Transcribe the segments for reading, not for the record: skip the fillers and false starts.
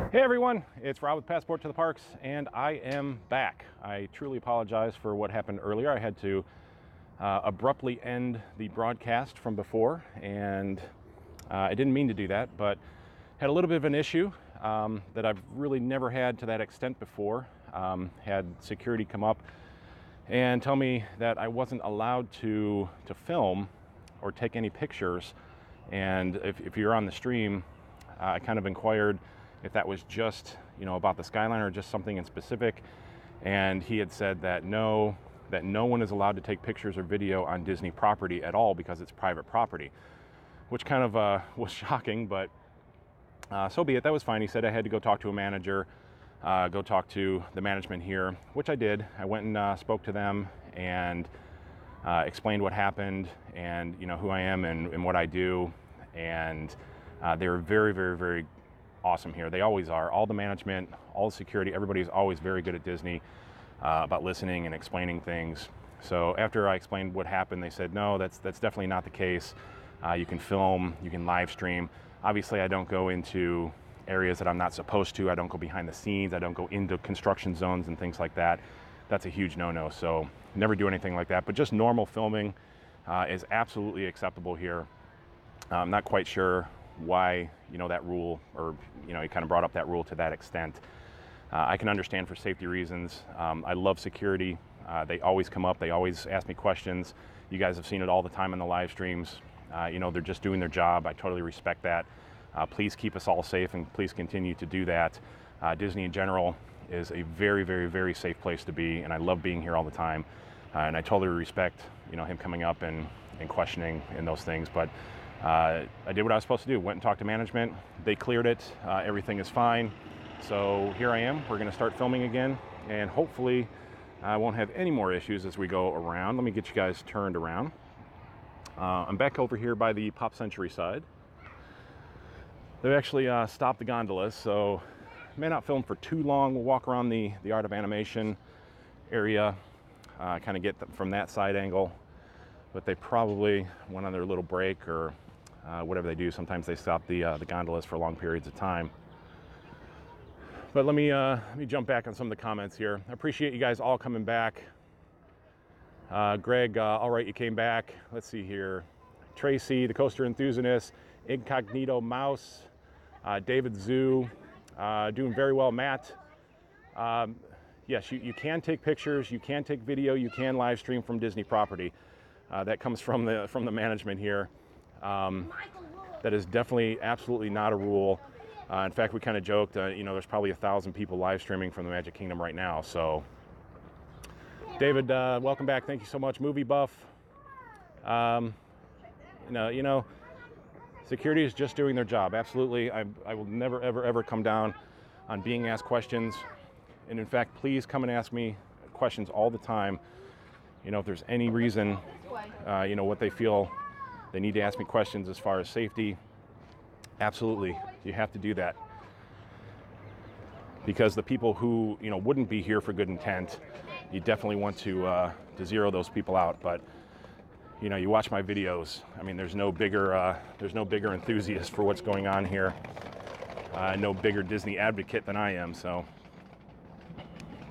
Hey everyone, it's Rob with Passport to the Parks, and I am back. I truly apologize for what happened earlier. I had to abruptly end the broadcast from before, and I didn't mean to do that, but had a little bit of an issue that I've really never had to that extent before. Had security come up and tell me that I wasn't allowed to film or take any pictures, and if you're on the stream, I kind of inquired if that was just, about the Skyliner or just something in specific. And he had said that no one is allowed to take pictures or video on Disney property at all because it's private property, which kind of was shocking, but so be it. That was fine. He said I had to go talk to a manager, go talk to the management here, which I did. I went and spoke to them and explained what happened and, who I am and what I do. And they were very, very, very awesome here. They always are. All the management, all the security, everybody's always very good at Disney about listening and explaining things. So after I explained what happened, they said, no, that's definitely not the case. You can film, you can live stream. Obviously, I don't go into areas that I'm not supposed to. I don't go behind the scenes. I don't go into construction zones and things like that. That's a huge no-no. So never do anything like that. But just normal filming is absolutely acceptable here. I'm not quite sure why that rule, or he kind of brought up that rule to that extent. I can understand for safety reasons. I love security. They always come up, they always ask me questions. You guys have seen it all the time in the live streams. They're just doing their job. I totally respect that. Please keep us all safe, and please continue to do that. Disney in general is a very, very, very safe place to be, and I love being here all the time. And I totally respect him coming up and questioning and those things. But I did what I was supposed to do. Went and talked to management. They cleared it. Everything is fine. So here I am. We're going to start filming again, and hopefully I won't have any more issues as we go around. Let me get you guys turned around. I'm back over here by the Pop Century side. They've actually stopped the gondolas, so may not film for too long. We'll walk around the Art of Animation area, kind of get from that side angle. But they probably went on their little break or whatever they do. Sometimes they stop the gondolas for long periods of time. But let me jump back on some of the comments here. I appreciate you guys all coming back. Greg, all right, you came back. Let's see here. Tracy, the coaster enthusiast, Incognito Mouse, David Zoo, doing very well. Matt, yes, you can take pictures, you can take video, you can live stream from Disney property. That comes from the management here. That is definitely absolutely not a rule. In fact, we kind of joked, there's probably 1,000 people live streaming from the Magic Kingdom right now. So, David, welcome back. Thank you so much. Movie buff. Security is just doing their job. Absolutely. I will never, ever, ever come down on being asked questions. And in fact, please come and ask me questions all the time. If there's any reason, what they feel they need to ask me questions as far as safety, absolutely, you have to do that. Because the people who, wouldn't be here for good intent, you definitely want to zero those people out. But, you watch my videos. I mean, there's no bigger enthusiast for what's going on here. No bigger Disney advocate than I am. So,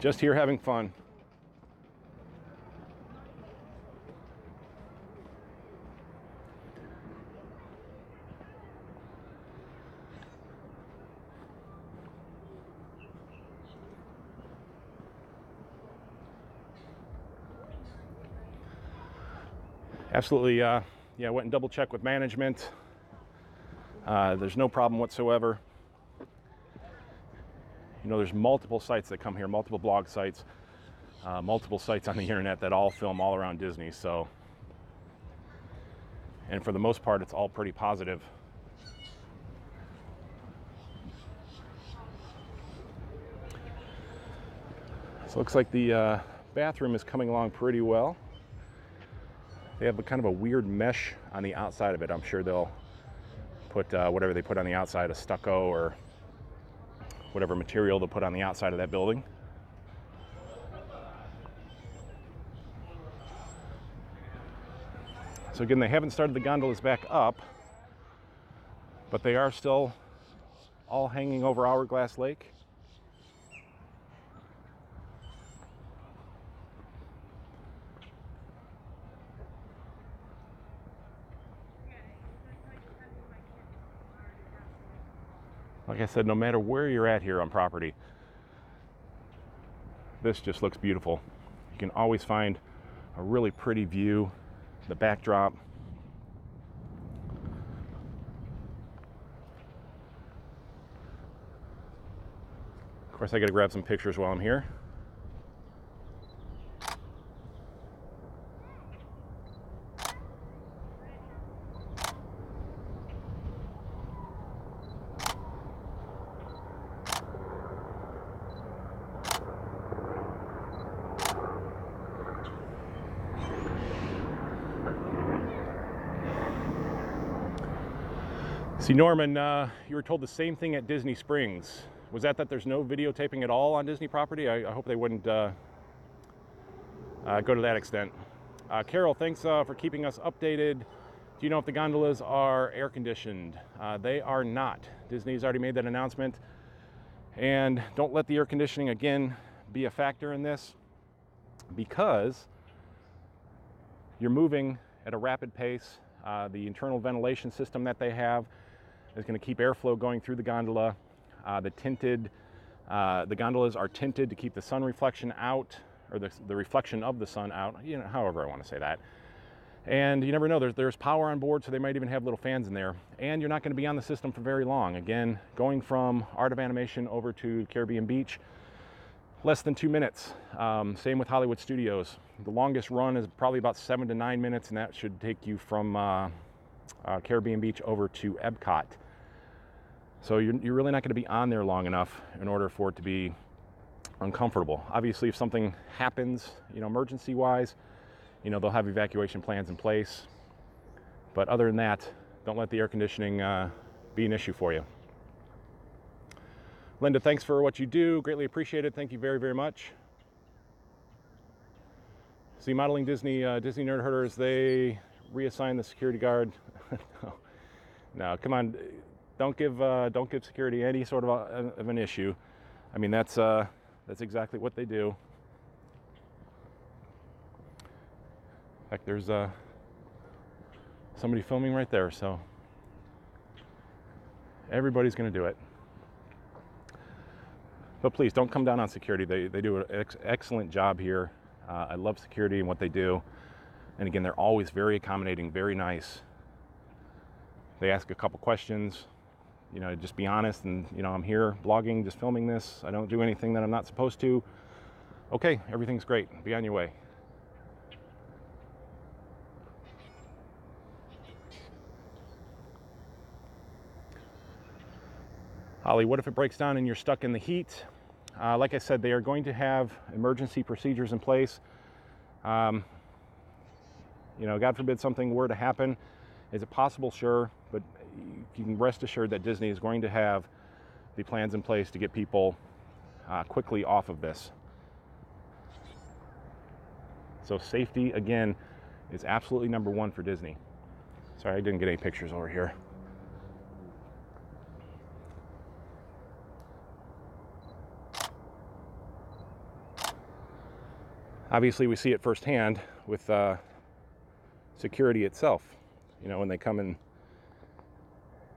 just here having fun. Absolutely, I went and double checked with management. There's no problem whatsoever. There's multiple sites that come here, multiple blog sites, multiple sites on the internet that all film all around Disney. So, and for the most part, it's all pretty positive. So it looks like the bathroom is coming along pretty well. They have a kind of a weird mesh on the outside of it. I'm sure they'll put whatever they put on the outside, a stucco or whatever material they'll put on the outside of that building. So again, they haven't started the gondolas back up, but they are still all hanging over Hourglass Lake. Like I said, no matter where you're at here on property, this just looks beautiful. You can always find a really pretty view, the backdrop. Of course, I got to grab some pictures while I'm here. See, Norman, you were told the same thing at Disney Springs. Was that there's no videotaping at all on Disney property? I hope they wouldn't go to that extent. Carol, thanks for keeping us updated. Do you know if the gondolas are air conditioned? They are not. Disney's already made that announcement. And don't let the air conditioning, again, be a factor in this, because you're moving at a rapid pace. The internal ventilation system that they have is going to keep airflow going through the gondola. The gondolas are tinted to keep the sun reflection out, or the reflection of the sun out, you know, however I want to say that. And you never know, there's power on board, so they might even have little fans in there. And you're not going to be on the system for very long. Again, going from Art of Animation over to Caribbean Beach, less than 2 minutes. Same with Hollywood Studios. The longest run is probably about 7 to 9 minutes, and that should take you from Caribbean Beach over to Epcot. So you're really not going to be on there long enough in order for it to be uncomfortable. Obviously, if something happens, you know, emergency-wise, you know, they'll have evacuation plans in place. But other than that, don't let the air conditioning be an issue for you. Linda, thanks for what you do. Greatly appreciated. Thank you very, very much. See, modeling Disney Nerd Herders, they reassign the security guard. No, come on. Don't give security any sort of an issue. I mean, that's exactly what they do. In fact, there's somebody filming right there, so everybody's going to do it. But please don't come down on security. They do an excellent job here. I love security and what they do. And again, they're always very accommodating, very nice. They ask a couple questions. You know, just be honest, and you know, I'm here blogging, just filming this. I don't do anything that I'm not supposed to. Okay, everything's great. Be on your way. Holly, what if it breaks down and you're stuck in the heat? Like I said, they are going to have emergency procedures in place. You know, God forbid something were to happen. Is it possible? Sure, but you can rest assured that Disney is going to have the plans in place to get people quickly off of this. So safety, again, is absolutely number one for Disney. Sorry, I didn't get any pictures over here. Obviously, we see it firsthand with security itself. You know, when they come in,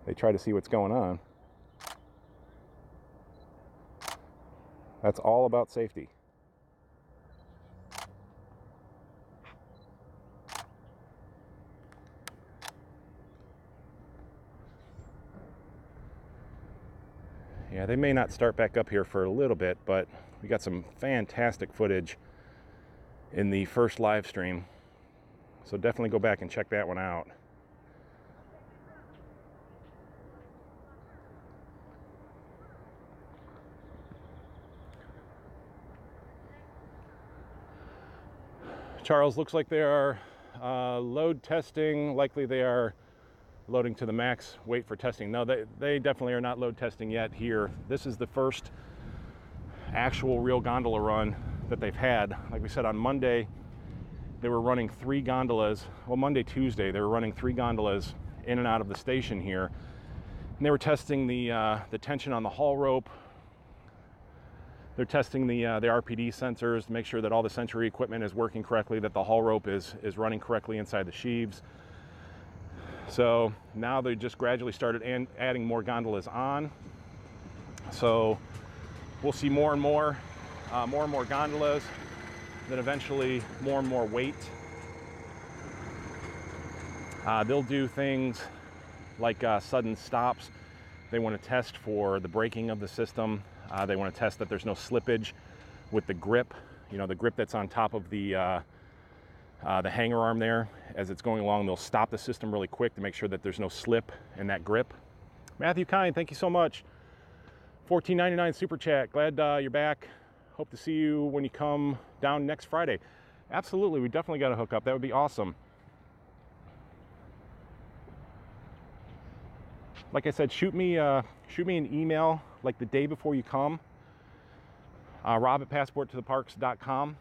they try to see what's going on. That's all about safety. Yeah, they may not start back up here for a little bit, but we got some fantastic footage in the first live stream. So definitely go back and check that one out. Charles, looks like they are load testing. Likely they are loading to the max weight for testing. No, they definitely are not load testing yet here. This is the first actual real gondola run that they've had. Like we said, on Monday, they were running 3 gondolas. Well, Monday, Tuesday, they were running 3 gondolas in and out of the station here. And they were testing the tension on the haul rope. They're testing the RPD sensors to make sure that all the sensory equipment is working correctly, that the haul rope is running correctly inside the sheaves. So now they just gradually started adding more gondolas on. So we'll see more and more gondolas, then eventually more and more weight. They'll do things like sudden stops. They want to test for the braking of the system. They want to test that there's no slippage with the grip, the grip that's on top of the hanger arm there. As it's going along, they'll stop the system really quick to make sure that there's no slip in that grip. Matthew Kine, thank you so much. $14.99 super chat. Glad you're back. Hope to see you when you come down next Friday. Absolutely, we definitely got to hook up. That would be awesome. Like I said, shoot me an email like the day before you come. Rob@passporttotheparks.com,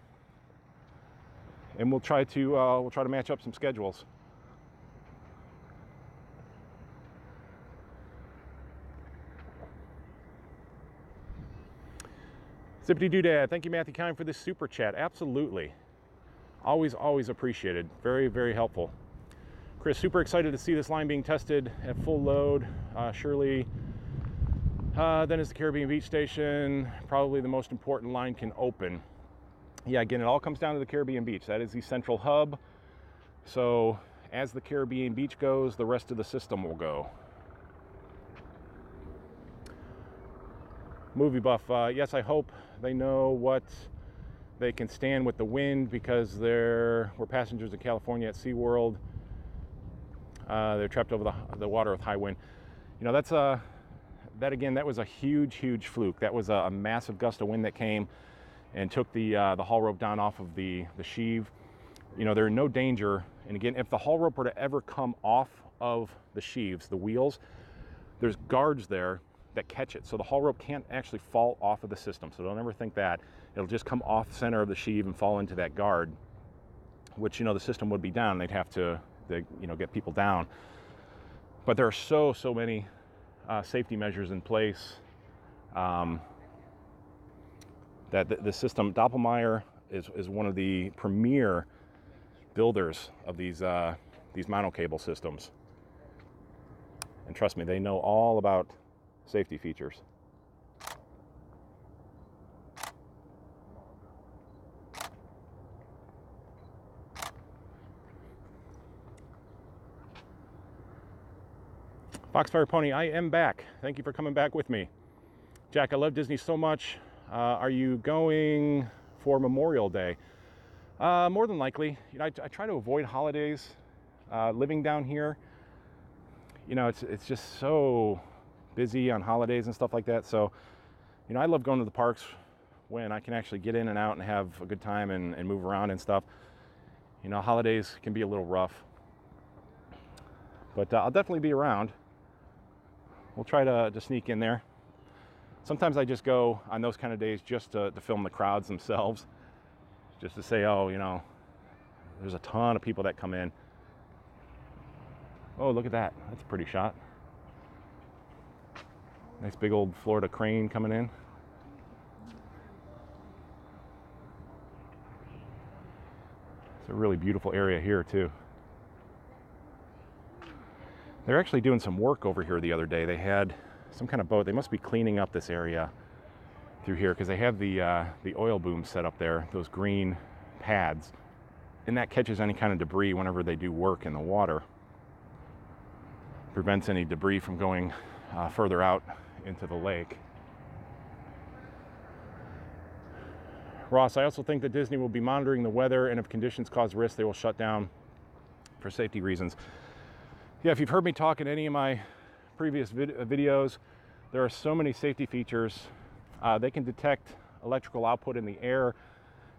and we'll try to match up some schedules. Zippity Doodad, thank you, Matthew Kine, for this super chat. Absolutely. Always appreciated. Very, very helpful. Chris, super excited to see this line being tested at full load. Surely, then is the Caribbean Beach Station. Probably the most important line can open. Yeah, again, it all comes down to the Caribbean Beach. That is the central hub. So as the Caribbean Beach goes, the rest of the system will go. Movie buff, yes, I hope they know what they can stand with the wind, because we're passengers in California at SeaWorld. They're trapped over the water with high wind. That was a huge fluke. That was a massive gust of wind that came and took the haul rope down off of the sheave. They're in no danger. And again, if the haul rope were to ever come off of the sheaves, the wheels, there's guards there that catch it. So the haul rope can't actually fall off of the system. So don't ever think that. It'll just come off the center of the sheave and fall into that guard, which, the system would be down. They'd have to get people down. But there are so many safety measures in place that the system, Doppelmayr is one of the premier builders of these monocable systems. And trust me, they know all about safety features. Foxfire Pony, I am back. Thank you for coming back with me. Jack, I love Disney so much. Are you going for Memorial Day? More than likely. I try to avoid holidays. Living down here, it's just so busy on holidays and stuff like that. So, I love going to the parks when I can actually get in and out and have a good time and move around and stuff. Holidays can be a little rough. But I'll definitely be around. We'll try to sneak in there. Sometimes I just go on those kind of days just to film the crowds themselves. Just to say, there's a ton of people that come in. Oh, look at that. That's a pretty shot. Nice big old Florida crane coming in. It's a really beautiful area here too. They're actually doing some work over here the other day. They had some kind of boat. They must be cleaning up this area through here, because they have the oil boom set up there, those green pads, and that catches any kind of debris whenever they do work in the water. Prevents any debris from going further out into the lake. Ross, I also think that Disney will be monitoring the weather, and if conditions cause risk, they will shut down for safety reasons. Yeah, if you've heard me talk in any of my previous videos, there are so many safety features. They can detect electrical output in the air.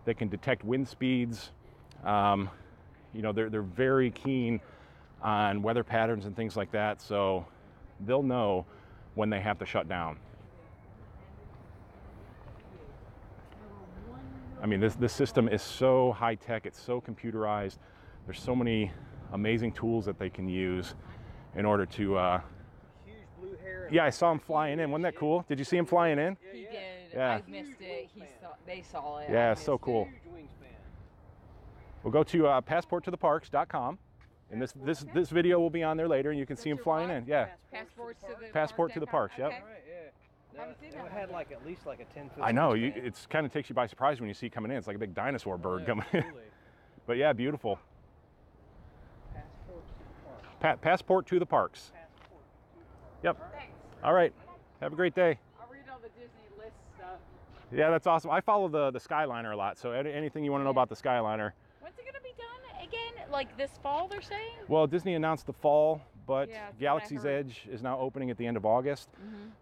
They can detect wind speeds. They're very keen on weather patterns and things like that. So they'll know when they have to shut down. I mean, this system is so high tech. It's so computerized. There's so many amazing tools that they can use in order to hair. Yeah, I saw him flying in. Wasn't that cool? Did you see him flying in? He did. Yeah. I missed it. They saw it. Yeah, so cool. Huge wingspan. We'll go to passporttotheparks.com, and this video will be on there later, and you can see him flying in. Yeah. Passport to the Parks. Yep. All right, yeah. Haven't seen that It had like at least like a 10-foot. I know. wingspan. It's kind of takes you by surprise when you see it coming in. It's like a big dinosaur bird Yeah, coming in. truly. But yeah, beautiful. Passport to the park. Passport to the parks. Passport to the park. Yep. Thanks. All right. Have a great day. I'll read all the Disney list stuff. Yeah, that's awesome. I follow the Skyliner a lot, so anything you want to know about the Skyliner. When's it gonna be done again? Like this fall, they're saying? Well, Disney announced the fall, but Yeah, that's what I Galaxy's heard. Edge is now opening at the end of August.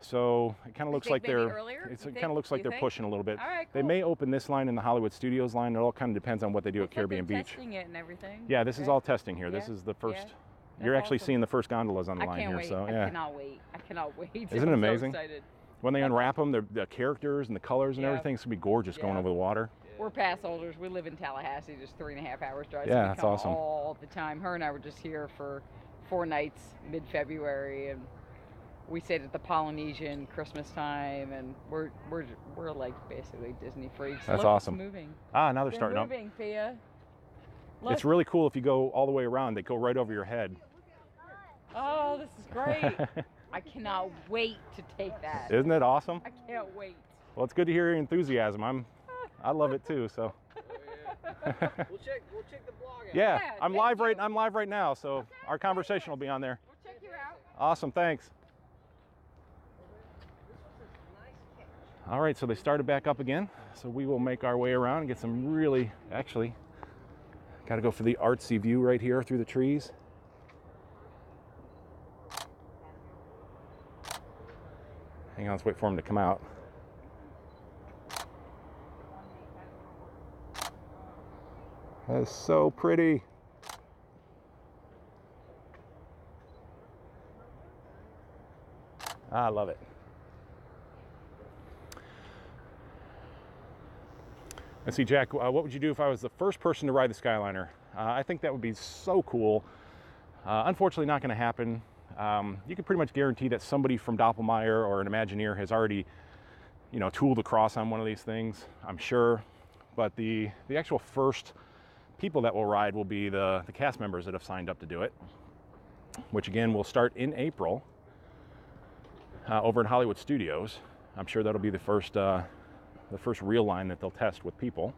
So it kind of looks like maybe they're earlier? it You kind of looks like you they're think? pushing a little bit. All right, They cool. may open this line and the Hollywood Studios line. It all kind of depends on what they do at Caribbean They're Beach. testing it and everything. Yeah, this is right? all testing here. This Yeah, is the first. yeah. You're That's actually awesome. seeing the first gondolas on the I line can't here. wait. So I yeah, cannot wait. I cannot wait. Isn't it I'm amazing? So excited. when they unwrap them, the characters and the colors and Yeah. everything, it's gonna be gorgeous going Yeah. over the water. We're pass holders. We live in Tallahassee, just 3.5 hours drive. Yeah, so we that's come awesome. all the time. Her and I were just here for 4 nights mid-February, and we stayed at the Polynesian Christmas time, and we're like basically Disney freaks. That's Look, awesome. It's moving. Ah, now they're They're starting up. moving, Pia. It's Look. really cool if you go all the way around. They go right over your head. Oh, this is great. I cannot wait to take that. Isn't it awesome? I can't wait. Well, it's good to hear your enthusiasm. I love it too. So Oh, yeah. We'll check the blog out. yeah, Yeah, I'm thank live you. right now. So our conversation will be on there. We'll check you out. Awesome, thanks. All right, so they started back up again. So we will make our way around and get some really, actually, got to go for the artsy view right here through the trees. Hang on, let's wait for them to come out. That is so pretty. I love it. Let's see, Jack, what would you do if I was the first person to ride the Skyliner? I think that would be so cool. Unfortunately, not going to happen. You can pretty much guarantee that somebody from Doppelmayr or an Imagineer has already, tooled across on one of these things, I'm sure. But the actual first people that will ride will be the cast members that have signed up to do it, which again will start in April over at Hollywood Studios. I'm sure that'll be the first real line that they'll test with people.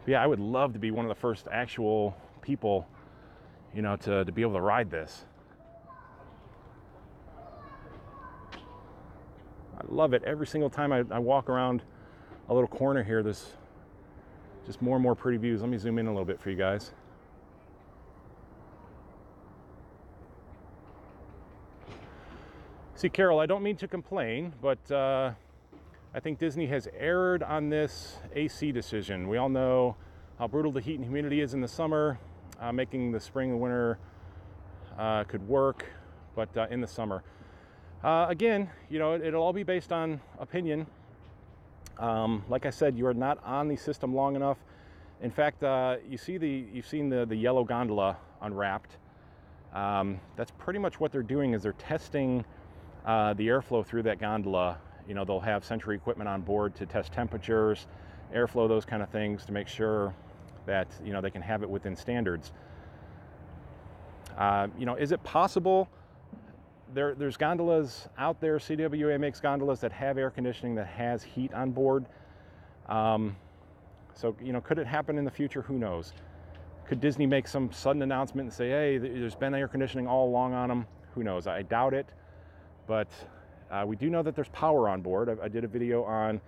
But yeah, I would love to be one of the first actual people, to be able to ride this. I love it. Every single time I walk around a little corner here, there's just more and more pretty views. Let me zoom in a little bit for you guys. See, Carol, I don't mean to complain, but I think Disney has erred on this AC decision. We all know how brutal the heat and humidity is in the summer, making the spring and winter could work, but in the summer. Again, it'll all be based on opinion. Like I said, you are not on the system long enough. In fact, you've seen the yellow gondola unwrapped. That's pretty much what they're doing is they're testing the airflow through that gondola. They'll have Century equipment on board to test temperatures, airflow, those kind of things to make sure that they can have it within standards. Is it possible? There's gondolas out there. CWA makes gondolas that have air conditioning that has heat on board. So could it happen in the future? Who knows? Could Disney make some sudden announcement and say, hey, there's been air conditioning all along on them? Who knows? I doubt it. But we do know that there's power on board. I did a video on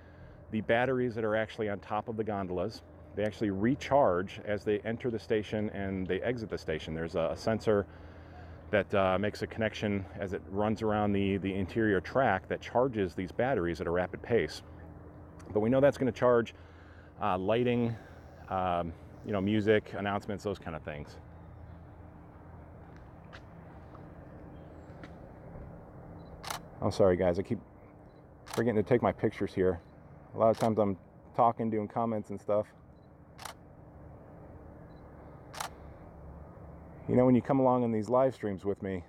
the batteries that are actually on top of the gondolas. They actually recharge as they enter the station and they exit the station. There's a sensor that makes a connection as it runs around the interior track that charges these batteries at a rapid pace. But we know that's going to charge lighting, music, announcements, those kind of things. I'm sorry, guys. I keep forgetting to take my pictures here. A lot of times I'm talking, doing comments and stuff. You know, when you come along on these live streams with me,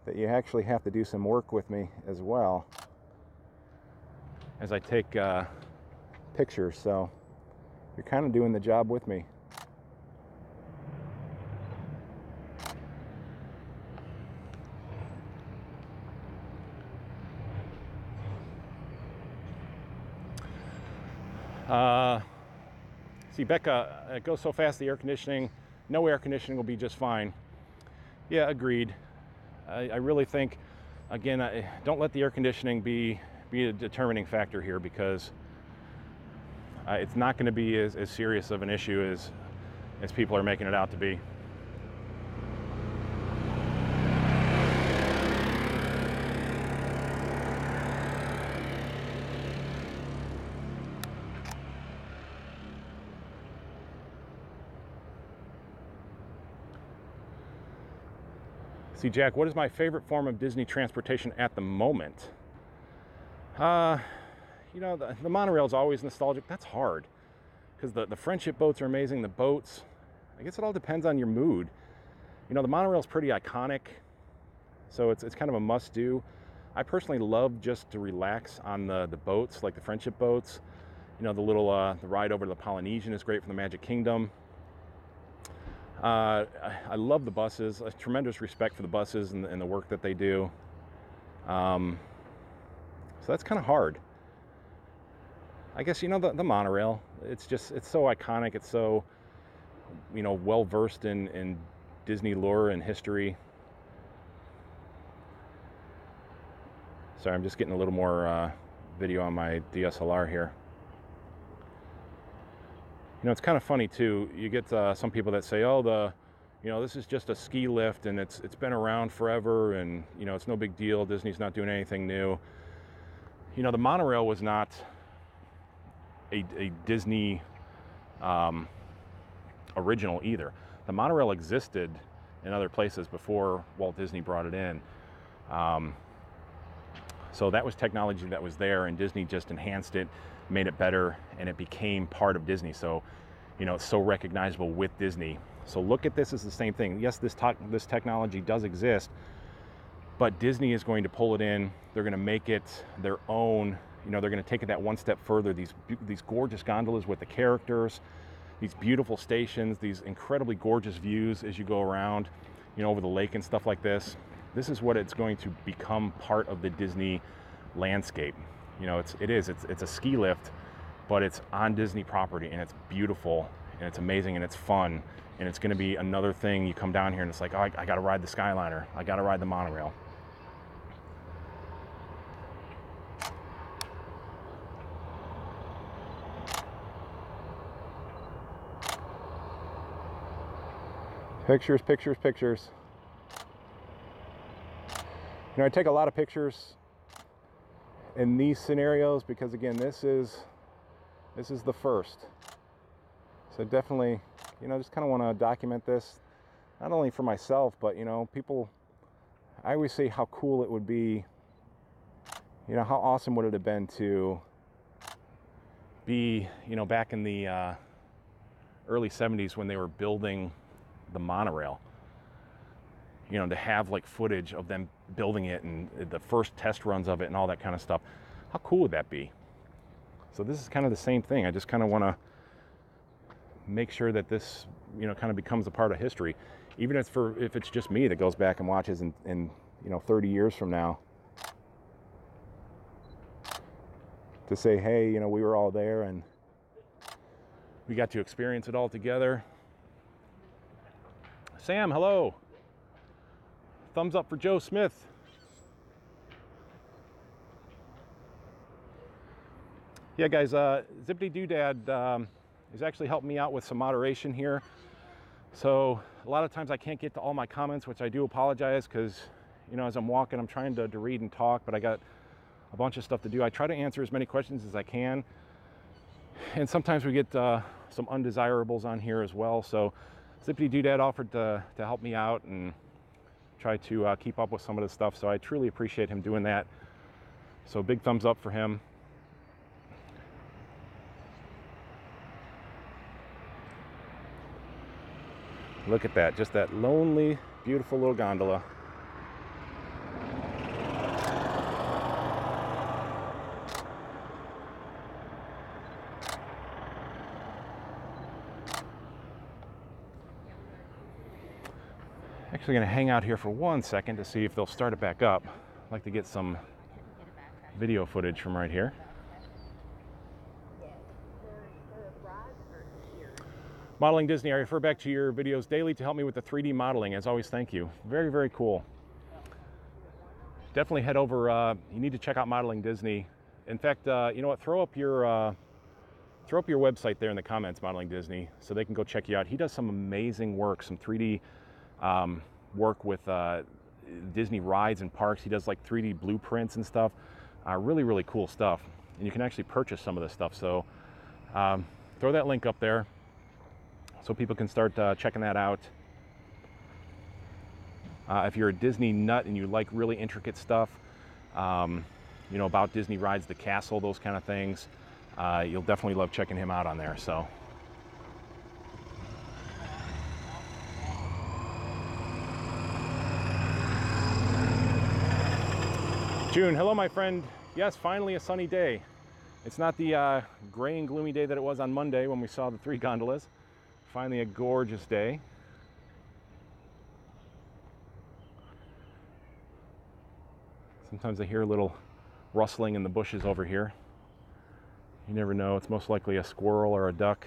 that you actually have to do some work with me as well as I take pictures, so you're kind of doing the job with me. See, Becca, it goes so fast, the air conditioning, no air conditioning will be just fine. Yeah, agreed. I really think, again, don't let the air conditioning be a determining factor here, because it's not going to be as serious of an issue as people are making it out to be. See, Jack, what is my favorite form of Disney transportation at the moment? You know, the monorail is always nostalgic. That's hard, because the friendship boats are amazing. The boats, I guess it all depends on your mood. You know, the monorail is pretty iconic, so it's kind of a must-do. I personally love just to relax on the boats, like the friendship boats. You know, the ride over to the Polynesian is great for the Magic Kingdom. I love the buses. A tremendous respect for the buses and the work that they do. So that's kind of hard. I guess, you know, the monorail, it's so iconic. It's so, you know, well versed in Disney lore and history. Sorry, I'm just getting a little more video on my DSLR here. You know, it's kind of funny too. You get some people that say, "Oh, you know, this is just a ski lift and it's been around forever, and you know, it's no big deal. Disney's not doing anything new." You know, the monorail was not a Disney original either. The monorail existed in other places before Walt Disney brought it in. So that was technology that was there, and Disney just enhanced it, made it better, and it became part of Disney. So, you know, it's so recognizable with Disney. So look at this as the same thing. Yes, this technology does exist, but Disney is going to pull it in. They're going to make it their own. You know, they're going to take it that one step further. These gorgeous gondolas with the characters, these beautiful stations, these incredibly gorgeous views as you go around, you know, over the lake and stuff like this. This is what it's going to become part of the Disney landscape. You know, it's a ski lift, but it's on Disney property, and it's beautiful, and it's amazing, and it's fun, and it's going to be another thing. You come down here and it's like, oh, I got to ride the Skyliner. I got to ride the monorail. Pictures, pictures, pictures. You know, I take a lot of pictures in these scenarios because, again, this is the first. So definitely, you know, just kind of want to document this, not only for myself, but, you know, people, I always say how cool it would be, you know, how awesome would it have been to be, you know, back in the early 70s when they were building the monorail, you know, to have like footage of them building it and the first test runs of it and all that kind of stuff. How cool would that be? So this is kind of the same thing. I just kind of want to make sure that this, you know, kind of becomes a part of history, even if it's just me that goes back and watches in you know, 30 years from now, to say, hey, you know, we were all there and we got to experience it all together. Sam, hello. Thumbs up for Joe Smith. Yeah, guys, Zippity Doodad is actually helping me out with some moderation here. So a lot of times I can't get to all my comments, which I do apologize, because, you know, as I'm walking, I'm trying to read and talk, but I got a bunch of stuff to do. I try to answer as many questions as I can. And sometimes we get some undesirables on here as well. So Zippity Doodad offered to help me out and try to keep up with some of this stuff. So I truly appreciate him doing that. So big thumbs up for him. Look at that, just that lonely, beautiful little gondola. Actually going to hang out here for 1 second to see if they'll start it back up. I'd like to get some video footage from right here. Modeling Disney, I refer back to your videos daily to help me with the 3D modeling. As always, thank you. Very, very cool. Definitely head over, you need to check out Modeling Disney. In fact, you know what, throw up your website there in the comments, Modeling Disney, so they can go check you out. He does some amazing work, some 3D work with Disney rides and parks. He does like 3D blueprints and stuff. Really, really cool stuff. And you can actually purchase some of this stuff. So throw that link up there so people can start checking that out. If you're a Disney nut and you like really intricate stuff, you know, about Disney rides, the castle, those kind of things, you'll definitely love checking him out on there. So. June, hello my friend. Yes, finally a sunny day. It's not the gray and gloomy day that it was on Monday when we saw the 3 gondolas. Finally a gorgeous day. Sometimes I hear a little rustling in the bushes over here. You never know, it's most likely a squirrel or a duck.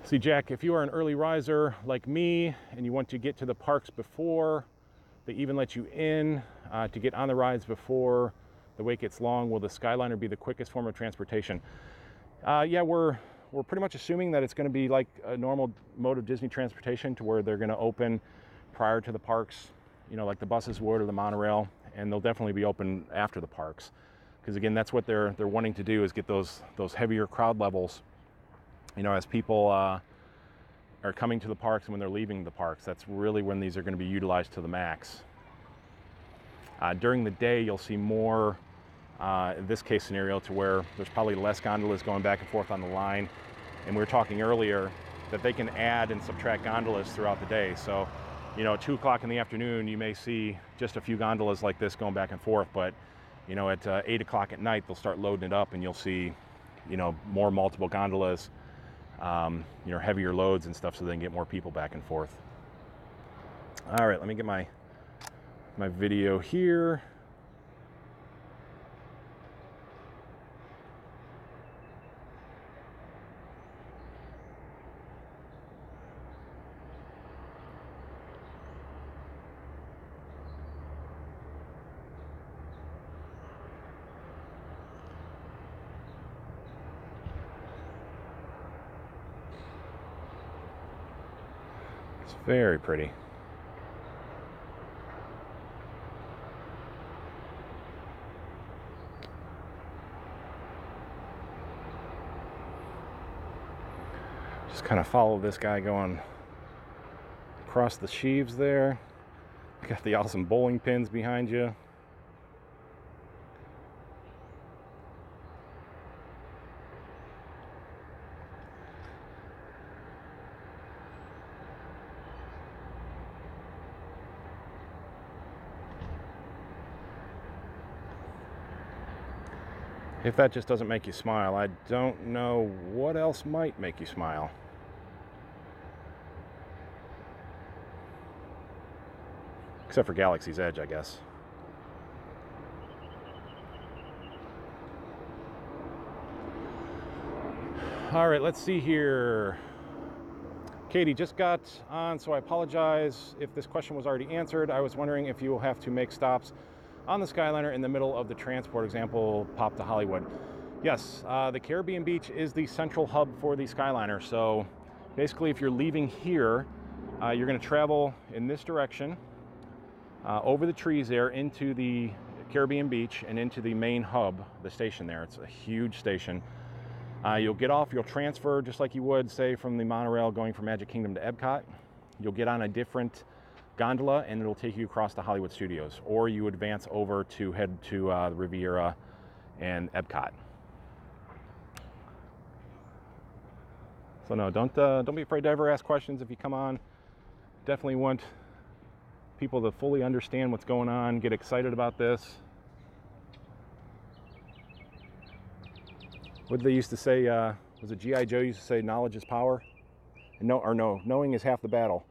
See, Jack, if you are an early riser like me and you want to get to the parks before they even let you in, to get on the rides before the wait gets long, will the Skyliner be the quickest form of transportation? Yeah, we're pretty much assuming that it's going to be like a normal mode of Disney transportation, to where they're going to open prior to the parks, you know, like the buses would or the monorail, and they'll definitely be open after the parks. Because again, that's what they're wanting to do, is get those heavier crowd levels. You know, as people are coming to the parks and when they're leaving the parks, that's really when these are going to be utilized to the max. During the day, you'll see more, in this case scenario, to where there's probably less gondolas going back and forth on the line. And we were talking earlier that they can add and subtract gondolas throughout the day. So, you know, at 2 o'clock in the afternoon, you may see just a few gondolas like this going back and forth. But, you know, at 8 o'clock at night, they'll start loading it up and you'll see, you know, more multiple gondolas. You know, heavier loads and stuff, so they can get more people back and forth. All right, let me get my video here. It's very pretty. Just kind of follow this guy going across the sheaves there. Got the awesome bowling pins behind you. If that just doesn't make you smile, I don't know what else might make you smile. Except for Galaxy's Edge, I guess. All right, let's see here. Katie just got on, so I apologize if this question was already answered. I was wondering if you will have to make stops on the Skyliner in the middle of the transport, example, pop to Hollywood. Yes, the Caribbean Beach is the central hub for the Skyliner. So basically, if you're leaving here, you're going to travel in this direction, over the trees there, into the Caribbean Beach and into the main hub, the station there. It's a huge station. You'll get off, you'll transfer just like you would, say, from the monorail going from Magic Kingdom to Epcot. You'll get on a different gondola and it'll take you across the Hollywood Studios, or you advance over to head to the Riviera and Epcot. So no, don't be afraid to ever ask questions if you come on. Definitely want people to fully understand what's going on, get excited about this. What did they used to say? Was it G.I. Joe used to say, knowledge is power? And knowing is half the battle.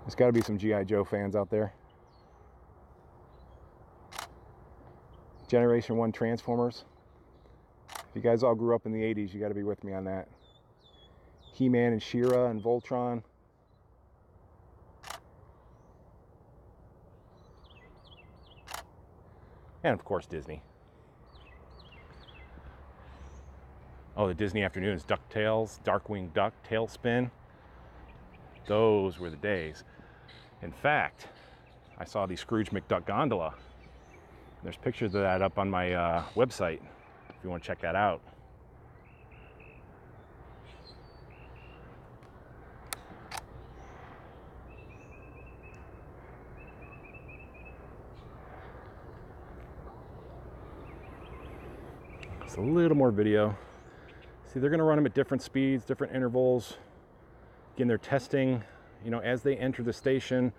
There's got to be some G.I. Joe fans out there. Generation 1 Transformers. If you guys all grew up in the 80s, you got to be with me on that. He-Man and She-Ra and Voltron. And of course Disney. Oh, the Disney afternoons. DuckTales, Darkwing Duck, Tailspin. Those were the days. In fact, I saw the Scrooge McDuck gondola. There's pictures of that up on my website if you want to check that out. Just a little more video. See, they're going to run them at different speeds, different intervals. Again, they're testing, you know, as they enter the station,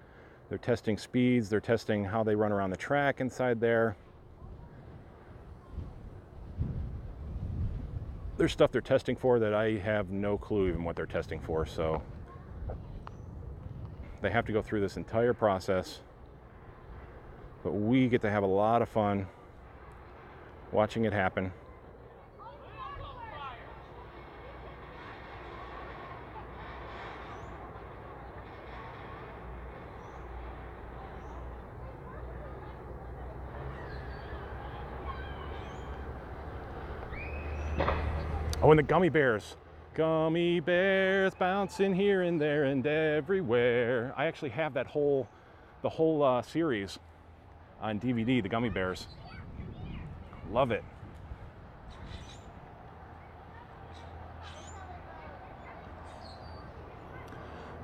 they're testing speeds, they're testing how they run around the track inside there. There's stuff they're testing for that I have no clue even what they're testing for, so they have to go through this entire process. But we get to have a lot of fun watching it happen. Oh, and the gummy bears. Gummy bears bouncing here and there and everywhere. I actually have the whole series on DVD, the gummy bears. Love it.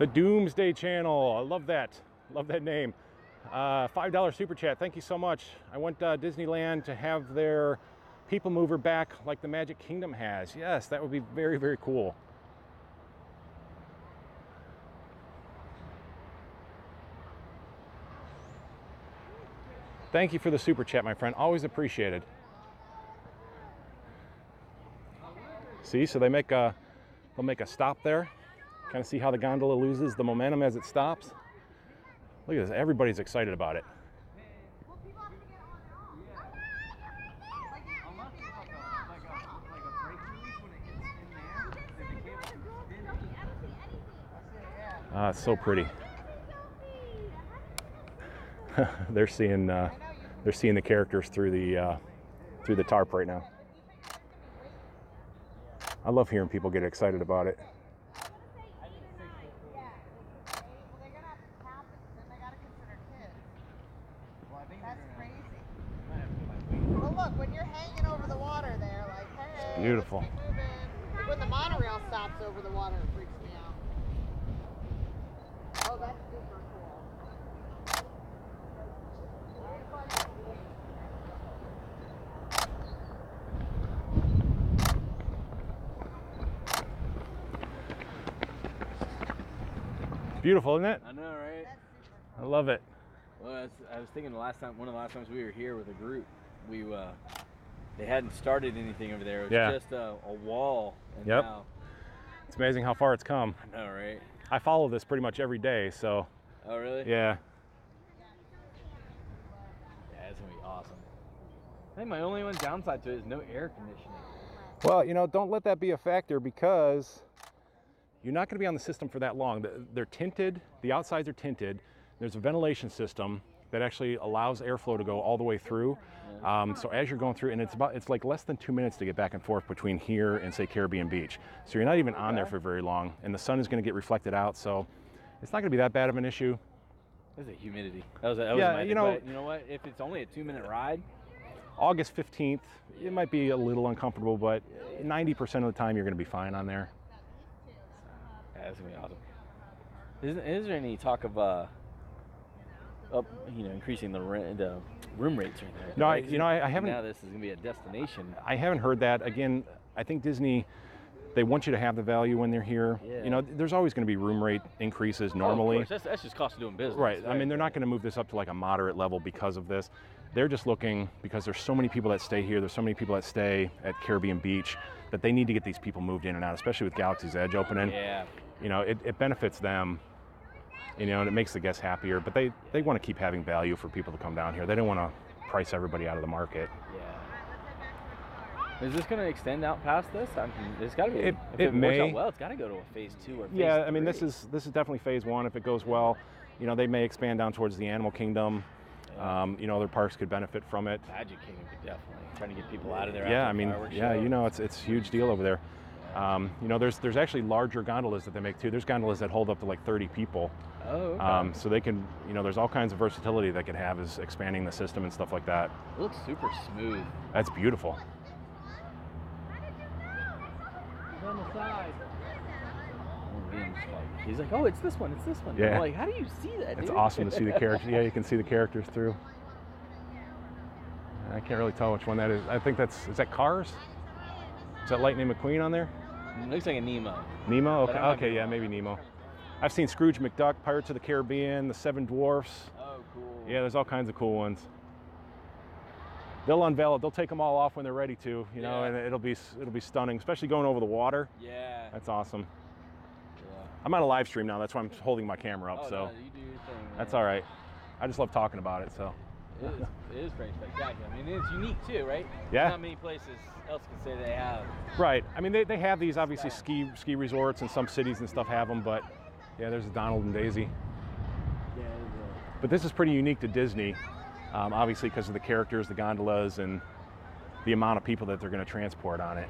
The Doomsday Channel. I love that. Love that name. $5 super chat. Thank you so much. I want Disneyland to have their People Mover back like the Magic Kingdom has. Yes, that would be very, very cool. Thank you for the super chat, my friend. Always appreciated. See, so they'll make a stop there. Kind of see how the gondola loses the momentum as it stops. Look at this. Everybody's excited about it. Ah, it's so pretty. They're seeing the characters through the tarp right now. I love hearing people get excited about it. Look, when you're hanging over the water there, like, hey, it's beautiful. let's keep moving. Like when the monorail stops over the water, it freaks me out. Oh, that's super cool. Beautiful, isn't it? I know, right? I love it. Well, I was thinking one of the last times we were here with a group, they hadn't started anything over there. It was just a wall. And now, it's amazing how far it's come. I know, right? I follow this pretty much every day, so. Oh, really? Yeah. Yeah, it's gonna be awesome. I think my only one downside to it is no air conditioning. Well, you know, don't let that be a factor because you're not going to be on the system for that long. They're tinted. The outsides are tinted. There's a ventilation system that actually allows airflow to go all the way through. So as you're going through, and it's like less than 2 minutes to get back and forth between here and say Caribbean Beach. So you're not even on there for very long, and the sun is going to get reflected out. So it's not going to be that bad of an issue. There's a humidity. That was my you know, but you know what? If it's only a 2-minute ride, August 15th, it might be a little uncomfortable, but 90% of the time you're going to be fine on there. yeah, that's gonna be awesome. Is there any talk of up, increasing the room rates right there. No, I haven't. Now this is gonna be a destination. I haven't heard that. Again, I think Disney, they want you to have the value when they're here. Yeah. There's always going to be room rate increases normally. Of course. That's just cost of doing business. Right. I mean, they're not going to move this up to like a moderate level because of this. They're just looking, because there's so many people that stay here, there's so many people that stay at Caribbean Beach, that they need to get these people moved in and out, especially with Galaxy's Edge opening. Yeah. It benefits them, and it makes the guests happier, but they want to keep having value for people to come down here. They don't want to price everybody out of the market. Yeah. Is this going to extend out past this? I mean, it's got to be. It works may. out well, it's got to go to a phase 2 or phase 3. I mean, this is definitely phase 1. If it goes well, they may expand down towards the Animal Kingdom. Yeah. Other parks could benefit from it. Magic Kingdom could definitely trying to get people out of there. Yeah, after I mean, fireworks yeah, show. it's a huge deal over there. There's actually larger gondolas that they make too. There's gondolas that hold up to like 30 people. Oh, okay. So they can, there's all kinds of versatility that could have as expanding the system and stuff like that. It looks super smooth. That's beautiful. On the side. He's like, oh, it's this one. Yeah. I'm like, how do you see that? It's dude? awesome to see the characters. Yeah, you can see the characters through. I can't really tell which one that is. I think is that Cars? Is that Lightning McQueen on there? It looks like a Nemo. Nemo? But Okay, I might be yeah, wrong. maybe Nemo. I've seen Scrooge McDuck, Pirates of the Caribbean, The Seven Dwarfs. Oh, cool. Yeah, there's all kinds of cool ones. They'll unveil it. They'll take them all off when they're ready to, Yeah. and it'll be stunning, especially going over the water. Yeah. That's awesome. Yeah. I'm on a live stream now. That's why I'm holding my camera up. Oh, So no, you do your thing, man. that's all right. I just love talking about it. So It is pretty spectacular. I mean, it's unique too, right? Yeah. Not many places else can say they have. right. I mean, they have these obviously ski resorts, and some cities and stuff have them. But yeah, there's a Donald and Daisy. Yeah. But this is pretty unique to Disney, obviously because of the characters, the gondolas, and the amount of people that they're going to transport on it.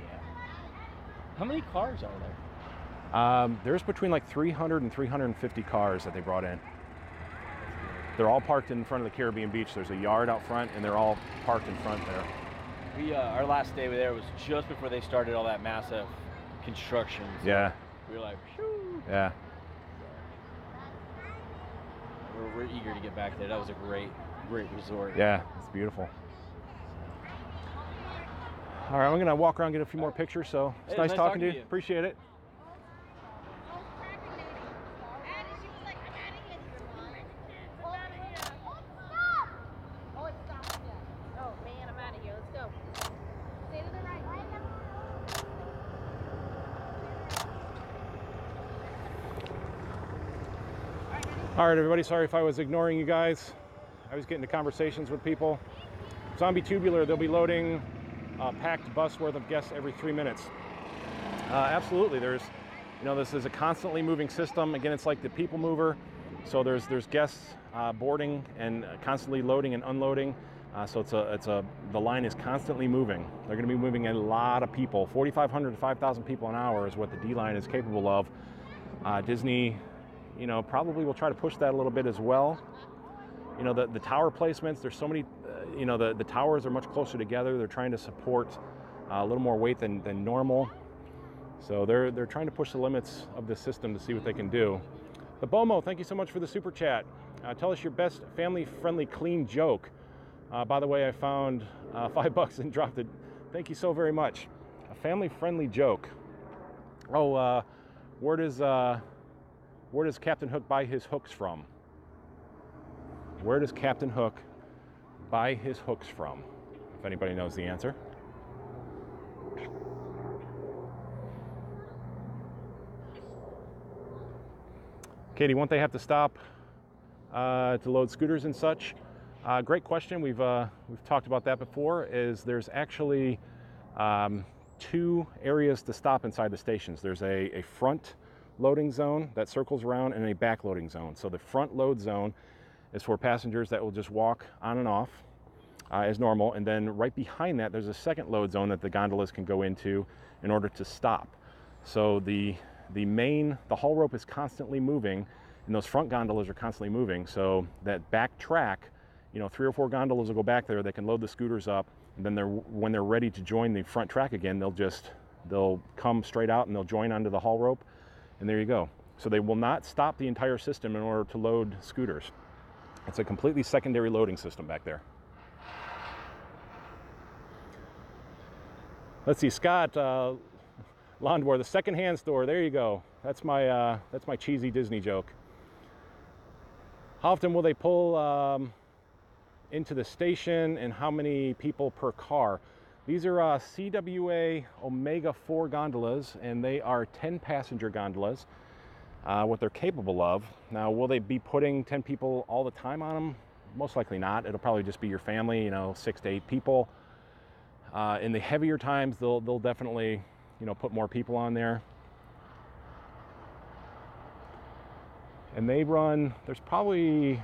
How many cars are there? There's between like 300 and 350 cars that they brought in. They're all parked in front of the Caribbean Beach. There's a yard out front, and they're all parked in front there. We our last day there was just before they started all that massive construction. So Yeah, we were like, shoo. yeah. We're eager to get back there. That was a great resort. Yeah, it's beautiful. All right, I'm going to walk around and get a few more pictures, so it's Hey, nice talking to you. Appreciate it. Oh, it's stopped. Yeah. Oh, man, I'm out of here. Let's go. Stay to the right. All right, everybody, sorry if I was ignoring you guys. I was getting to conversations with people. Zombie Tubular, they'll be loading a packed bus worth of guests every 3 minutes. Absolutely, this is a constantly moving system. Again, it's like the people mover. So there's guests boarding and constantly loading and unloading. So the line is constantly moving. They're going to be moving a lot of people. 4,500 to 5,000 people an hour is what the D line is capable of. Disney, probably will try to push that a little bit as well. The tower placements, there's so many, the towers are much closer together. They're trying to support a little more weight than normal. So they're trying to push the limits of the system to see what they can do. But Bomo, thank you so much for the super chat. Tell us your best family-friendly clean joke. By the way, I found $5 and dropped it. Thank you so very much. A family-friendly joke. Oh, where does Captain Hook buy his hooks from? Where does Captain Hook buy his hooks from? If anybody knows the answer. Katie, won't they have to stop to load scooters and such? Great question. We've talked about that before. There's actually 2 areas to stop inside the stations. There's a front loading zone that circles around and a back loading zone. So the front load zone is for passengers that will just walk on and off as normal, and then right behind that there's a second load zone that the gondolas can go into in order to stop. So the haul rope is constantly moving, and those front gondolas are constantly moving. So that back track, 3 or 4 gondolas will go back there. They can load the scooters up, and then when they're ready to join the front track again, they'll come straight out and they'll join onto the haul rope, and there you go. So they will not stop the entire system in order to load scooters. It's a completely secondary loading system back there. Let's see, Scott, Lawnmower, the secondhand store. There you go. That's my cheesy Disney joke. How often will they pull into the station, and how many people per car? These are CWA Omega 4 gondolas, and they are 10 passenger gondolas, what they're capable of. Now, will they be putting 10 people all the time on them? Most likely not. It'll probably just be your family, 6 to 8 people. In the heavier times, they'll definitely, put more people on there. And they run, there's probably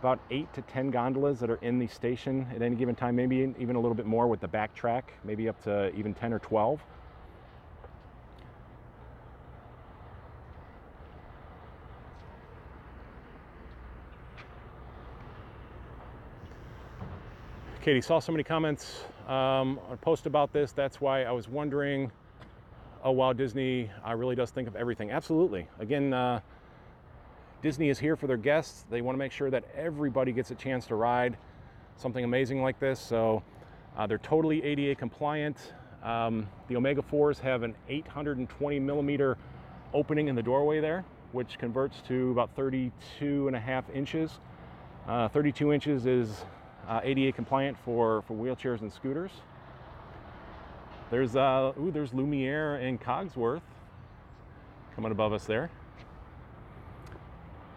about 8 to 10 gondolas that are in the station at any given time, maybe even a little bit more with the back track, maybe up to even 10 or 12. Katie, saw so many comments on a post about this. That's why I was wondering, oh wow, Disney really does think of everything. Absolutely. Again, Disney is here for their guests. They want to make sure that everybody gets a chance to ride something amazing like this. So they're totally ADA compliant. The Omega 4s have an 820 millimeter opening in the doorway there, which converts to about 32.5 inches. 32 inches is ADA compliant for wheelchairs and scooters. There's Lumiere and Cogsworth coming above us there.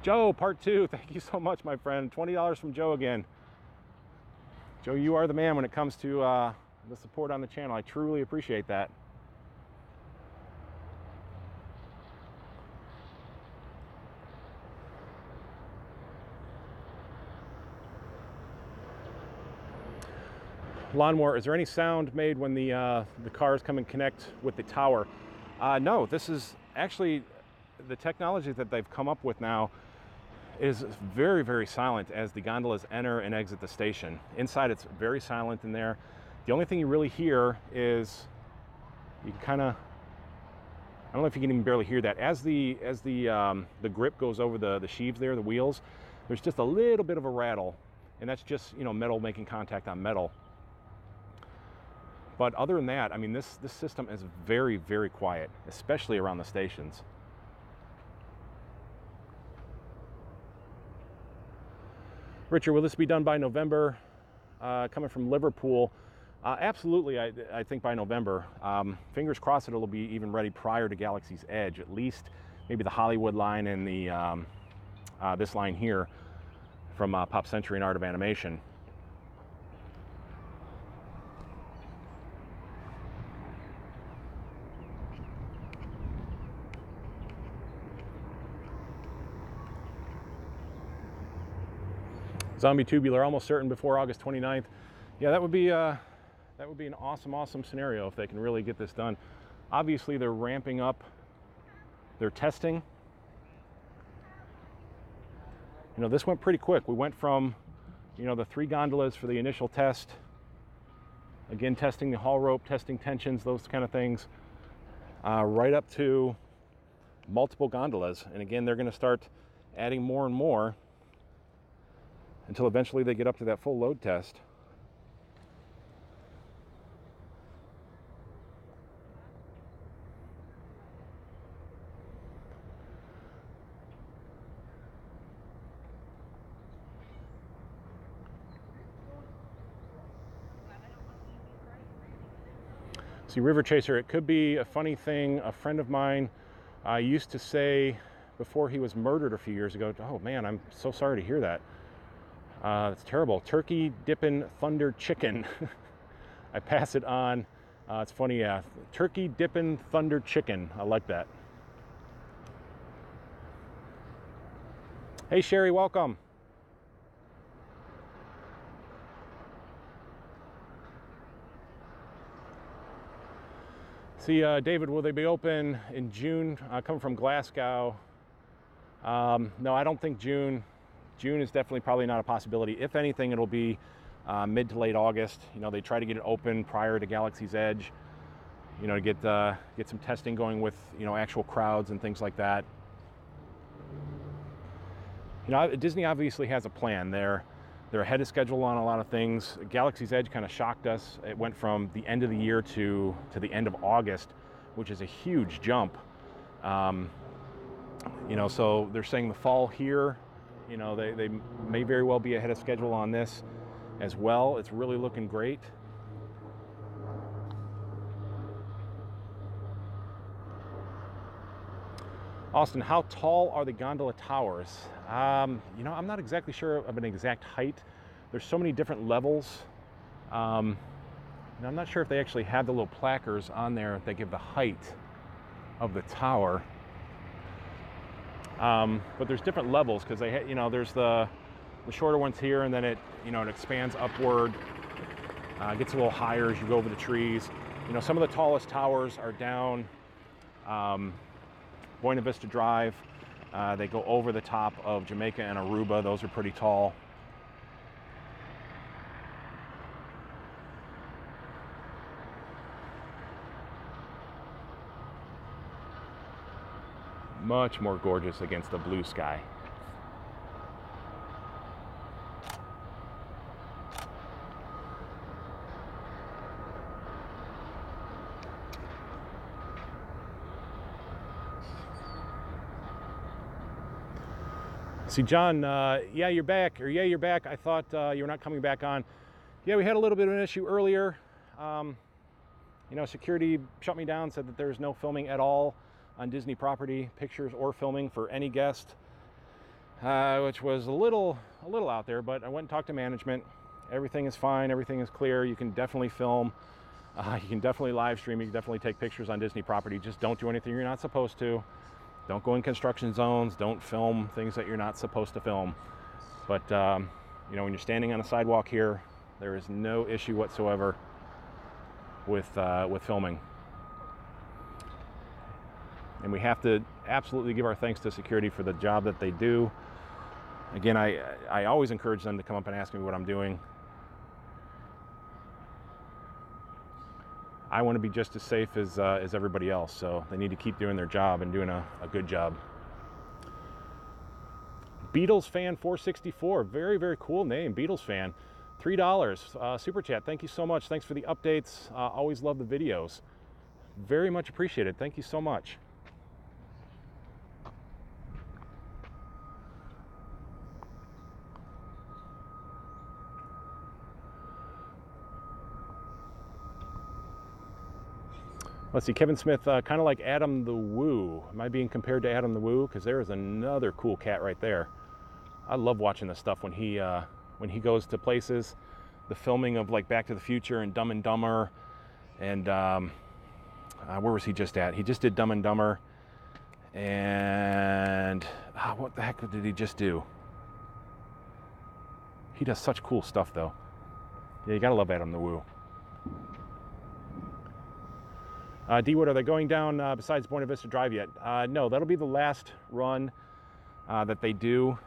Joe, part 2, thank you so much, my friend. $20 from Joe again. Joe, you are the man when it comes to the support on the channel. I truly appreciate that. Lawnmower, is there any sound made when the cars come and connect with the tower? No, this is actually the technology that they've come up with now is very, very silent as the gondolas enter and exit the station. Inside, it's very silent in there. The only thing you really hear is you can kind of, I don't know if you can even barely hear that. As the grip goes over the sheaves there, the wheels, there's just a little bit of a rattle, and that's just metal making contact on metal. But other than that, I mean, this system is very, very quiet, especially around the stations. Richard, will this be done by November? Coming from Liverpool, absolutely. I think by November. Fingers crossed it'll be even ready prior to Galaxy's Edge. At least maybe the Hollywood line and the this line here from Pop Century and Art of Animation. Zombie Tubular, almost certain before August 29th. Yeah, that would be an awesome scenario if they can really get this done. Obviously, they're ramping up their testing. This went pretty quick. We went from, the 3 gondolas for the initial test. Again, testing the haul rope, testing tensions, those kind of things, right up to multiple gondolas. And again, they're going to start adding more and more until eventually they get up to that full load test. See, River Chaser, it could be a funny thing. A friend of mine used to say before he was murdered a few years ago, oh man, I'm so sorry to hear that. It's terrible. Turkey dippin' thunder chicken. I pass it on. It's funny, yeah. Turkey dippin' thunder chicken. I like that. Hey Sherry, welcome. See, David, will they be open in June? Coming from Glasgow. No, I don't think June. June is definitely probably not a possibility. If anything, it'll be mid to late August. They try to get it open prior to Galaxy's Edge, to get some testing going with, actual crowds and things like that. You know, Disney obviously has a plan. They're ahead of schedule on a lot of things. Galaxy's Edge kind of shocked us. It went from the end of the year to the end of August, which is a huge jump. You know, so they're saying the fall here, you know, they may very well be ahead of schedule on this as well. It's really looking great. Austin, how tall are the gondola towers? You know, I'm not exactly sure of an exact height. There's so many different levels. And I'm not sure if they actually have the little placards on there that give the height of the tower. But there's different levels because they, you know, there's the shorter ones here, and then it, you know, it expands upward, gets a little higher as you go over the trees. You know, some of the tallest towers are down Buena Vista Drive. They go over the top of Jamaica and Aruba. Those are pretty tall. Much more gorgeous against the blue sky. See, John, yeah, you're back. Or yeah, you're back. I thought you were not coming back on. Yeah, we had a little bit of an issue earlier. You know, security shut me down, said that there's no filming at all on Disney property, pictures or filming for any guest, which was a little out there, but I went and talked to management. Everything is fine, everything is clear. You can definitely film, you can definitely live stream, you can definitely take pictures on Disney property. Just don't do anything you're not supposed to. Don't go in construction zones, don't film things that you're not supposed to film. But you know, when you're standing on a sidewalk here, there is no issue whatsoever with filming. And we have to absolutely give our thanks to security for the job that they do. Again, I always encourage them to come up and ask me what I'm doing. I want to be just as safe as everybody else, so they need to keep doing their job and doing a good job. Beatles Fan 464, very, very cool name, Beatles Fan. $3, super chat, thank you so much. Thanks for the updates, always love the videos. Very much appreciated, thank you so much. Let's see, Kevin Smith, kind of like Adam the Woo. Am I being compared to Adam the Woo? Because there is another cool cat right there. I love watching this stuff when he goes to places. The filming of like Back to the Future and Dumb and Dumber, and where was he just at? He just did Dumb and Dumber, and what the heck did he just do? He does such cool stuff though. Yeah, you gotta love Adam the Woo. D-Wood, are they going down besides Buena Vista Drive yet? No, that'll be the last run that they do.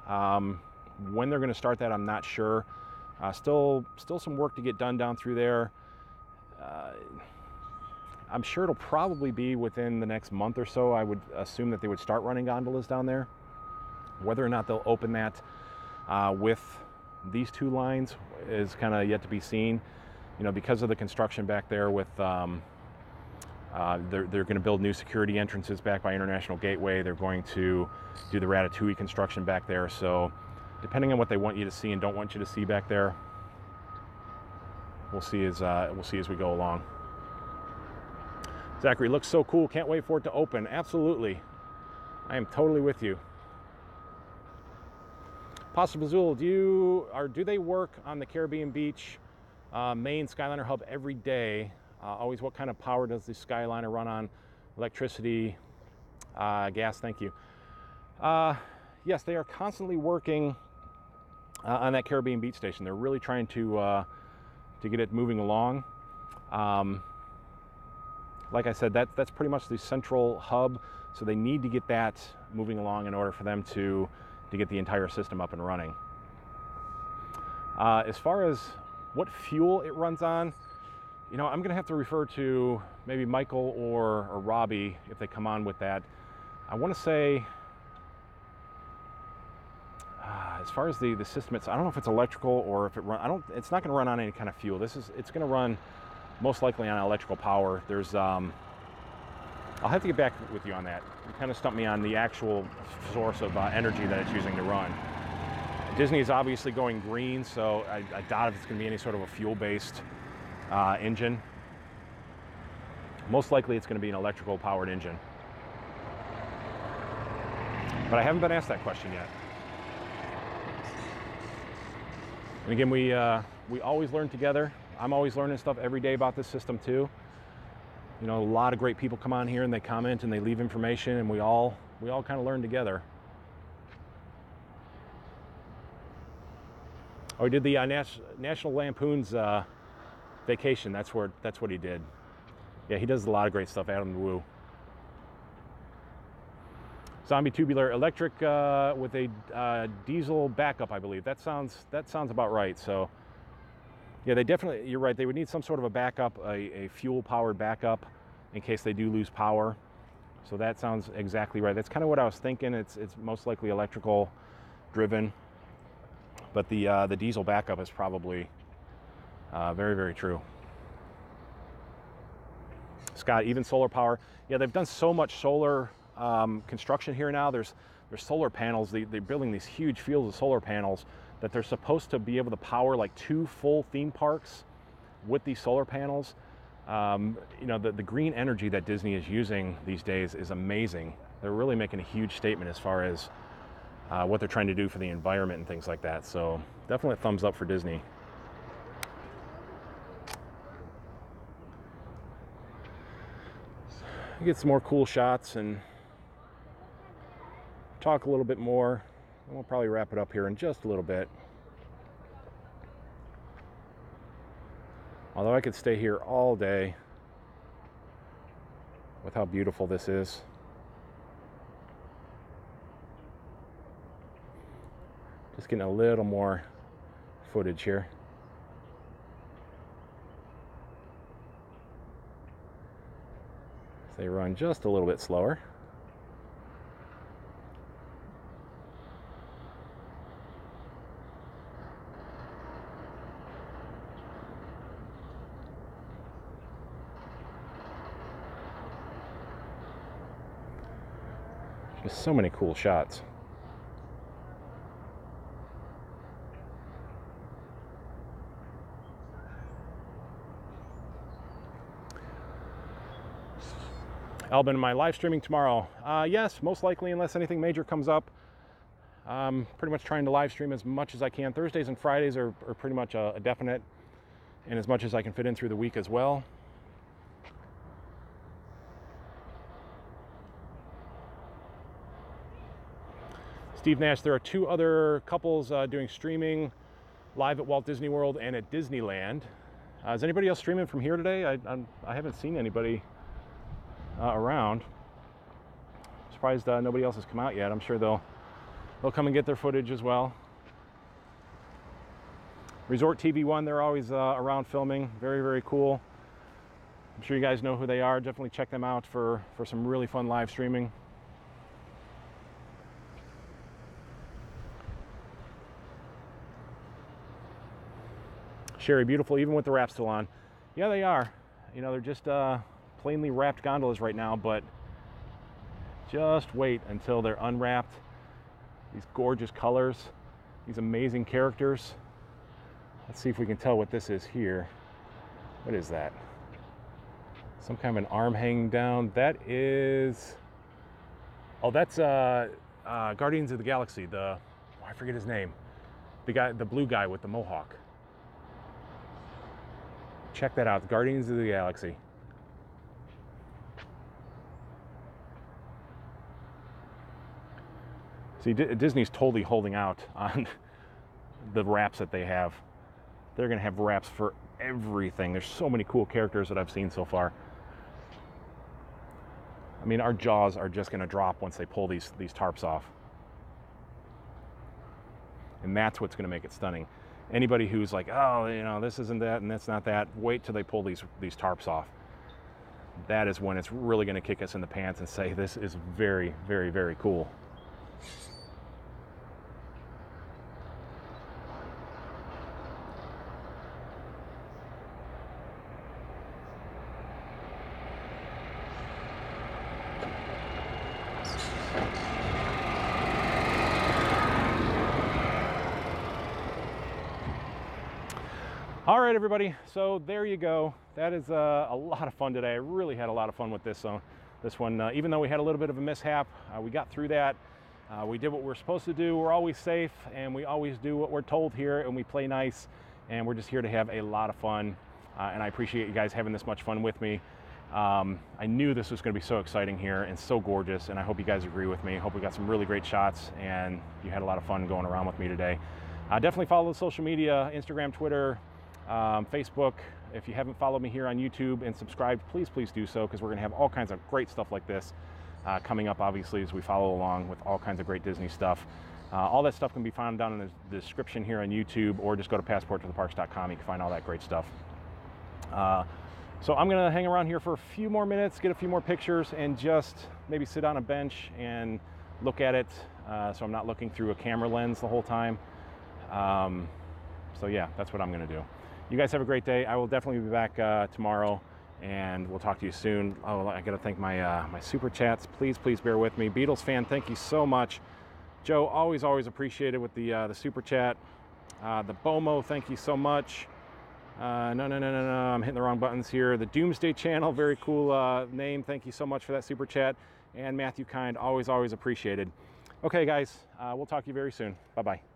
When they're going to start that, I'm not sure. Still some work to get done down through there. I'm sure it'll probably be within the next month or so. I would assume that they would start running gondolas down there. Whether or not they'll open that with these two lines is kind of yet to be seen. You know, because of the construction back there with, they're going to build new security entrances back by International Gateway. They're going to do the Ratatouille construction back there. So depending on what they want you to see and don't want you to see back there, we'll see as we go along. Zachary, looks so cool. Can't wait for it to open. Absolutely. I am totally with you. Pastor Bazul, do they work on the Caribbean Beach main Skyliner hub every day? Always, what kind of power does the Skyliner run on? Electricity, gas, thank you. Yes, they are constantly working on that Caribbean Beach station. They're really trying to get it moving along. Like I said, that's pretty much the central hub, so they need to get that moving along in order for them to get the entire system up and running. As far as what fuel it runs on, you know, I'm going to have to refer to maybe Michael or Robbie if they come on with that. I want to say as far as the system, I don't know if it's electrical or if it's not going to run on any kind of fuel. It's going to run most likely on electrical power. There's, I'll have to get back with you on that. You kind of stumped me on the actual source of energy that it's using to run. Disney is obviously going green, so I doubt if it's going to be any sort of a fuel-based engine. Most likely it's going to be an electrical powered engine. But I haven't been asked that question yet. And again, we always learn together. I'm always learning stuff every day about this system too. You know, a lot of great people come on here and they comment and they leave information, and we all kind of learn together. Oh, he did the National Lampoon's Vacation. That's what he did. Yeah, he does a lot of great stuff. Adam Wu. Zombie tubular electric with a diesel backup, I believe. That sounds about right. So, yeah, you're right. They would need some sort of a backup, a fuel-powered backup, in case they do lose power. So that sounds exactly right. That's kind of what I was thinking. It's most likely electrical driven, but the diesel backup is probably very, very true. Scott, even solar power. Yeah, they've done so much solar construction here now. There's solar panels. They're building these huge fields of solar panels that they're supposed to be able to power like 2 full theme parks with these solar panels. You know, the green energy that Disney is using these days is amazing. They're really making a huge statement as far as what they're trying to do for the environment and things like that. So definitely a thumbs up for Disney. Get some more cool shots and talk a little bit more, and we'll probably wrap it up here in just a little bit. Although I could stay here all day with how beautiful this is. Just getting a little more footage here. They run just a little bit slower. Just so many cool shots. Albin, am I live streaming tomorrow? Yes, most likely, unless anything major comes up. Pretty much trying to live stream as much as I can. Thursdays and Fridays are pretty much a definite, and as much as I can fit in through the week as well. Steve Nash, there are 2 other couples doing streaming live at Walt Disney World and at Disneyland. Is anybody else streaming from here today? I haven't seen anybody around. Surprised nobody else has come out yet. I'm sure they'll come and get their footage as well. Resort TV1, they're always around filming. Very, very cool. I'm sure you guys know who they are. Definitely check them out for some really fun live streaming. Sherry, beautiful even with the wrap still on. Yeah, they are. You know, they're just plainly wrapped gondolas right now, but just wait until they're unwrapped. These gorgeous colors, these amazing characters. Let's see if we can tell what this is here. What is that? Some kind of an arm hanging down. That is, oh, that's Guardians of the Galaxy. I forget his name. The blue guy with the mohawk. Check that out, Guardians of the Galaxy. See, Disney's totally holding out on the wraps that they have. They're going to have wraps for everything. There's so many cool characters that I've seen so far. I mean, our jaws are just going to drop once they pull these tarps off. And that's what's going to make it stunning. Anybody who's like, oh, you know, this isn't that and that's not that, wait till they pull these tarps off. That is when it's really going to kick us in the pants and say, this is very, very, very cool. All right, everybody. So there you go. That is a lot of fun today. I really had a lot of fun with this one. Even though we had a little bit of a mishap, we got through that. We did what we're supposed to do. We're always safe, and we always do what we're told here, and we play nice, and we're just here to have a lot of fun. And I appreciate you guys having this much fun with me. I knew this was going to be so exciting here and so gorgeous, and I hope you guys agree with me. I hope we got some really great shots, and you had a lot of fun going around with me today. Definitely follow the social media, Instagram, Twitter, Facebook. If you haven't followed me here on YouTube and subscribed, please do so, because we're going to have all kinds of great stuff like this coming up, obviously, as we follow along with all kinds of great Disney stuff. All that stuff can be found down in the description here on YouTube, or just go to passporttotheparks.com. You can find all that great stuff. So I'm going to hang around here for a few more minutes, get a few more pictures, and just maybe sit on a bench and look at it, so I'm not looking through a camera lens the whole time. So yeah, that's what I'm going to do. You guys have a great day. I will definitely be back tomorrow, and we'll talk to you soon. Oh, I got to thank my super chats. Please bear with me. Beatles fan, thank you so much. Joe, always appreciated with the super chat. The Bomo, thank you so much. No, I'm hitting the wrong buttons here. The Doomsday Channel, very cool name. Thank you so much for that super chat. And Matthew Kind, always appreciated. Okay, guys, we'll talk to you very soon. Bye-bye.